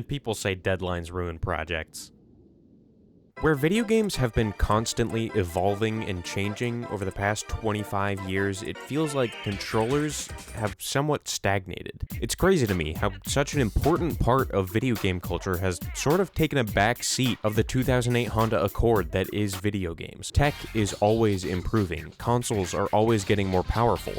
and people say deadlines ruin projects. Where video games have been constantly evolving and changing over the past 25 years, it feels like controllers have somewhat stagnated. It's crazy to me how such an important part of video game culture has sort of taken a back seat of the 2008 Honda Accord that is video games. Tech is always improving, consoles are always getting more powerful,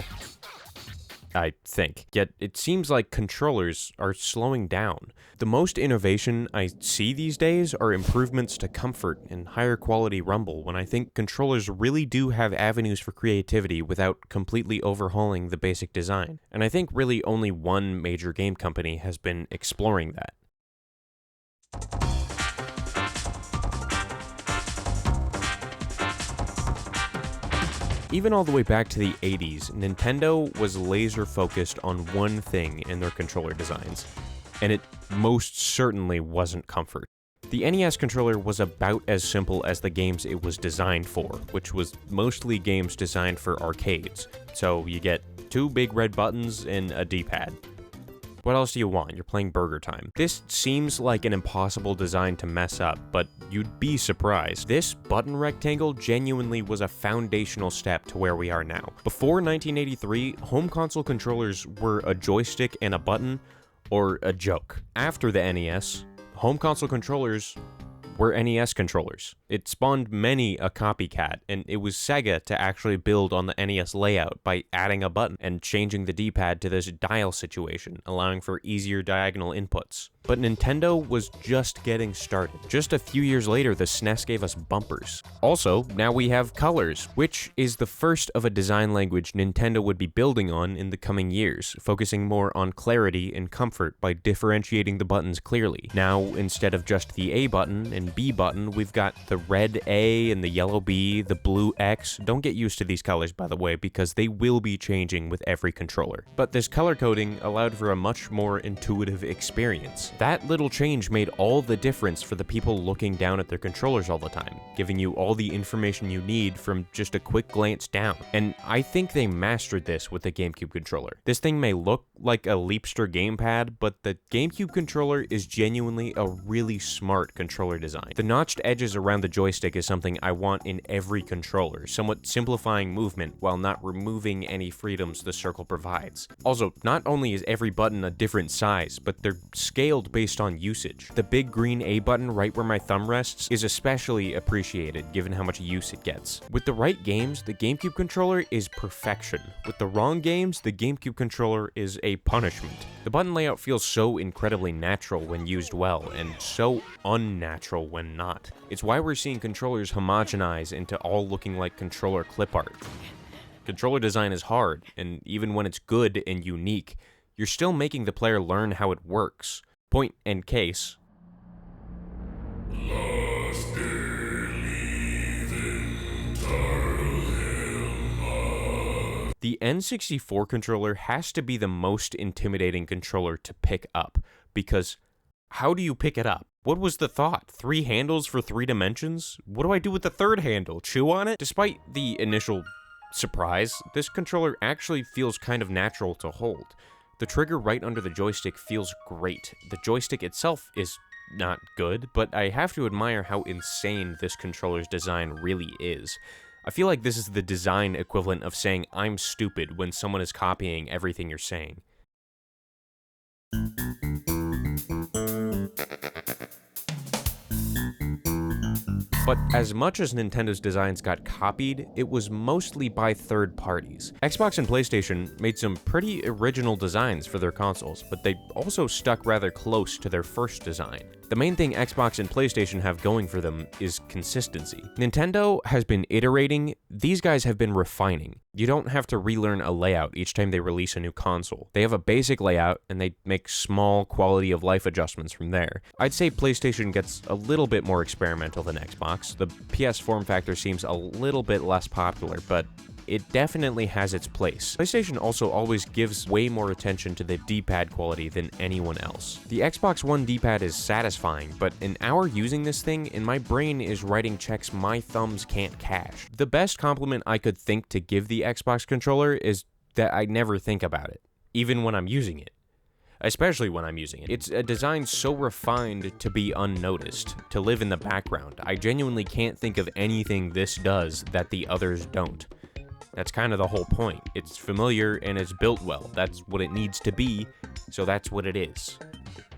I think. Yet it seems like controllers are slowing down. The most innovation I see these days are improvements to comfort and higher quality rumble, when I think controllers really do have avenues for creativity without completely overhauling the basic design. And I think really only one major game company has been exploring that. Even all the way back to the 80s, Nintendo was laser focused on one thing in their controller designs, and it most certainly wasn't comfort. The NES controller was about as simple as the games it was designed for, which was mostly games designed for arcades. So you get two big red buttons and a D-pad. What else do you want? You're playing Burger Time. This seems like an impossible design to mess up, but you'd be surprised. This button rectangle genuinely was a foundational step to where we are now. Before 1983, home console controllers were a joystick and a button, or a joke. After the NES, home console controllers were NES controllers. It spawned many a copycat, and it was Sega to actually build on the NES layout by adding a button and changing the D-pad to this dial situation, allowing for easier diagonal inputs. But Nintendo was just getting started. Just a few years later, the SNES gave us bumpers. Also, now we have colors, which is the first of a design language Nintendo would be building on in the coming years, focusing more on clarity and comfort by differentiating the buttons clearly. Now, instead of just the A button and B button, we've got the red A and the yellow B, the blue X. Don't get used to these colors, by the way, because they will be changing with every controller. But this color coding allowed for a much more intuitive experience. That little change made all the difference for the people looking down at their controllers all the time, giving you all the information you need from just a quick glance down. And I think they mastered this with the GameCube controller. This thing may look like a Leapster gamepad, but the GameCube controller is genuinely a really smart controller design. The notched edges around the joystick is something I want in every controller, somewhat simplifying movement while not removing any freedoms the circle provides. Also, not only is every button a different size, but they're scaled based on usage. The big green A button right where my thumb rests is especially appreciated given how much use it gets. With the right games, the GameCube controller is perfection. With the wrong games, the GameCube controller is a punishment. The button layout feels so incredibly natural when used well, and so unnatural when not. It's why we're seeing controllers homogenize into all looking like controller clip art. Controller design is hard, and even when it's good and unique, you're still making the player learn how it works. Point and case. The N64 controller has to be the most intimidating controller to pick up, because how do you pick it up? What was the thought? 3 handles for 3 dimensions? What do I do with the third handle? Chew on it? Despite the initial surprise, this controller actually feels kind of natural to hold. The trigger right under the joystick feels great. The joystick itself is not good, but I have to admire how insane this controller's design really is. I feel like this is the design equivalent of saying I'm stupid when someone is copying everything you're saying. But as much as Nintendo's designs got copied, it was mostly by third parties. Xbox and PlayStation made some pretty original designs for their consoles, but they also stuck rather close to their first design. The main thing Xbox and PlayStation have going for them is consistency. Nintendo has been iterating, these guys have been refining. You don't have to relearn a layout each time they release a new console. They have a basic layout, and they make small quality of life adjustments from there. I'd say PlayStation gets a little bit more experimental than Xbox. The PS form factor seems a little bit less popular, but it definitely has its place. PlayStation also always gives way more attention to the D-pad quality than anyone else. The Xbox One D-pad is satisfying, but an hour using this thing, and my brain is writing checks my thumbs can't cash. The best compliment I could think to give the Xbox controller is that I never think about it, even when I'm using it. especially when I'm using it. It's a design so refined to be unnoticed, to live in the background. I genuinely can't think of anything this does that the others don't. That's kind of the whole point. It's familiar and it's built well. That's what it needs to be, so that's what it is.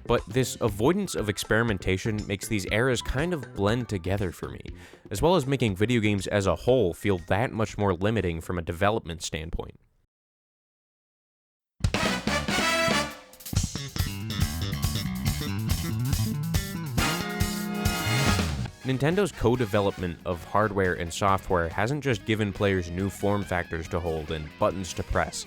But this avoidance of experimentation makes these eras kind of blend together for me, as well as making video games as a whole feel that much more limiting from a development standpoint. Nintendo's co-development of hardware and software hasn't just given players new form factors to hold and buttons to press.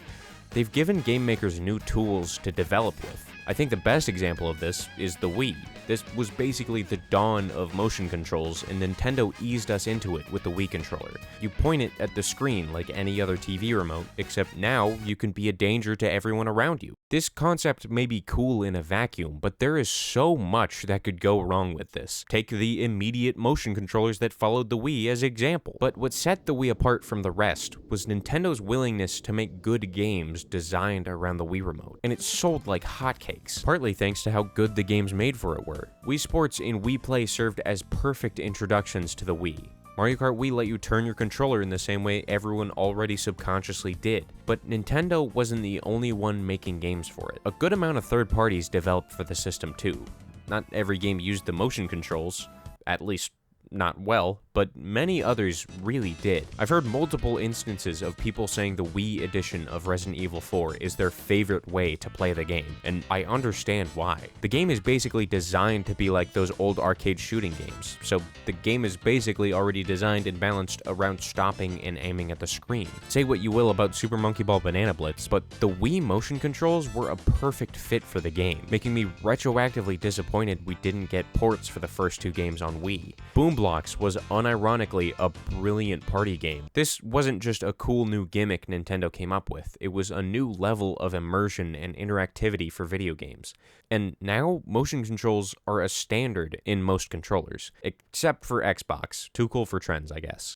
They've given game makers new tools to develop with. I think the best example of this is the Wii. This was basically the dawn of motion controls, and Nintendo eased us into it with the Wii controller. You point it at the screen like any other TV remote, except now you can be a danger to everyone around you. This concept may be cool in a vacuum, but there is so much that could go wrong with this. Take the immediate motion controllers that followed the Wii as example. But what set the Wii apart from the rest was Nintendo's willingness to make good games designed around the Wii remote, and it sold like hotcakes, partly thanks to how good the games made for it were. Wii Sports and Wii Play served as perfect introductions to the Wii. Mario Kart Wii let you turn your controller in the same way everyone already subconsciously did, but Nintendo wasn't the only one making games for it. A good amount of third parties developed for the system too. Not every game used the motion controls, at least not well, but many others really did. I've heard multiple instances of people saying the Wii edition of Resident Evil 4 is their favorite way to play the game, and I understand why. The game is basically designed to be like those old arcade shooting games, so the game is basically already designed and balanced around stopping and aiming at the screen. Say what you will about Super Monkey Ball Banana Blitz, but the Wii motion controls were a perfect fit for the game, making me retroactively disappointed we didn't get ports for the first two games on Wii. Boom Blocks was unironically a brilliant party game. This wasn't just a cool new gimmick Nintendo came up with, it was a new level of immersion and interactivity for video games. And now, motion controls are a standard in most controllers, except for Xbox. Too cool for trends, I guess.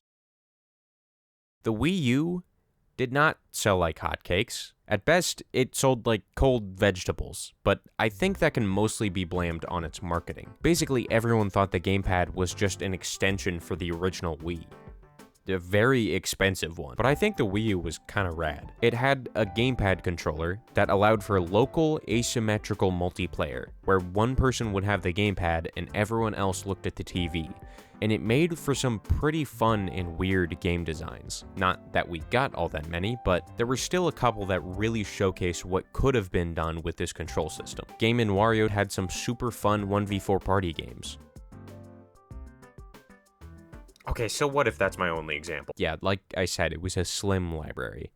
The Wii U did not sell like hotcakes. At best, it sold like cold vegetables, but I think that can mostly be blamed on its marketing. Basically, everyone thought the gamepad was just an extension for the original Wii. A very expensive one, but I think the Wii U was kinda rad. It had a gamepad controller that allowed for local asymmetrical multiplayer, where one person would have the gamepad and everyone else looked at the TV. And it made for some pretty fun and weird game designs. Not that we got all that many, but there were still a couple that really showcased what could have been done with this control system. Game & Wario had some super fun 1v4 party games. Okay, so what if that's my only example? Yeah, like I said, it was a slim library.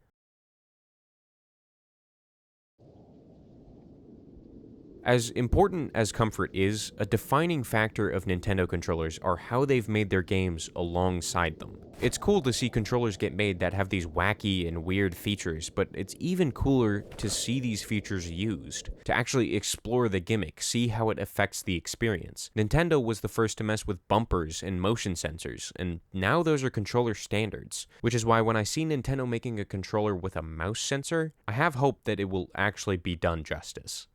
As important as comfort is, a defining factor of Nintendo controllers are how they've made their games alongside them. It's cool to see controllers get made that have these wacky and weird features, but it's even cooler to see these features used, to actually explore the gimmick, see how it affects the experience. Nintendo was the first to mess with bumpers and motion sensors, and now those are controller standards, which is why when I see Nintendo making a controller with a mouse sensor, I have hope that it will actually be done justice.